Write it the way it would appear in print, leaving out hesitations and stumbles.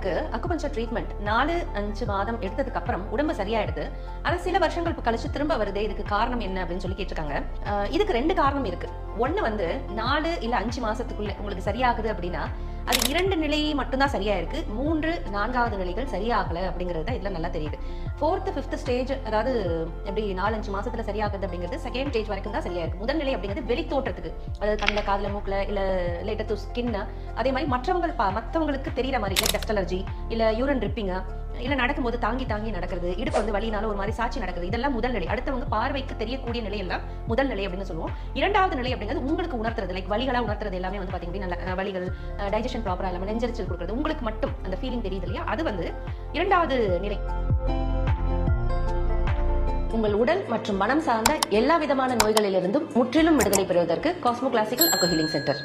சிலருக்கு acupuncture treatment 4-5 மாதம் எடுத்ததுக்கு அப்புறம் உடம்பு சரியாயிடுது. ஆனா சில வருஷங்கள் கழிச்சு திரும்ப வருது. இதுக்கு காரணம் என்ன அப்படின்னு சொல்லி கேட்டிருக்காங்க. இதுக்கு 2 காரணம் இருக்கு. ஒண்ணு வந்து 4 இல்ல 5 மாசத்துக்குள்ள உங்களுக்கு சரியாகுது அப்படின்னா அது 2 நிலை மட்டும்தான் சரியா இருக்கு. 3, 4வது நிலைகள் சரியாகல அப்படிங்கிறது தான் இதுல நல்லா தெரியுது. 4th 5th ஸ்டேஜ், அதாவது எப்படி 4-5 மாசத்துல சரியாகுது அப்படிங்கிறது செகண்ட் ஸ்டேஜ் வரைக்கும் தான் சரியா இருக்கு. முதல் நிலை அப்படிங்கிறது வெளி தோற்றத்துக்கு, அதாவது கண்ணுல, காதுல, மூக்குல, இல்ல லேட்டர் டு ஸ்கின், அதே மாதிரி மற்றவங்களுக்கு தெரியற மாதிரி டஸ்ட் அலர்ஜி, இல்ல யூரின் ட்ரிப்பிங், இல்ல நடக்கும்போது தாங்கி நடக்கிறது, இடுப்பு வந்து வலினால ஒரு மாதிரி சாட்சி நடக்கிறது, இதெல்லாம் முதல் நிலை. அடுத்தவங்க பார்வைக்கு தெரியக்கூடிய நிலை எல்லாம் முதல் நிலை அப்படின்னு சொல்லுவோம். 2வது நிலை அப்படிங்கிறது உங்களுக்கு உணர்த்துறது, லைக் வலிகளா உணர்த்துறது எல்லாமே வந்து பாத்தீங்கன்னா வலிகள், டைஜஷன் ப்ராப்பரா இல்லாம நெஞ்சரிச்சல் கொடுக்குறது, உங்களுக்கு மட்டும் அந்த ஃபீலிங் தெரியுது இல்லையா, அது வந்து 2வது நிலை. உங்கள் உடல் மற்றும் மனம் சார்ந்த எல்லா விதமான நோய்களிலிருந்தும் முற்றிலும் விடுதலை பெறுவதற்கு Cosmo classical Aqua healing centre.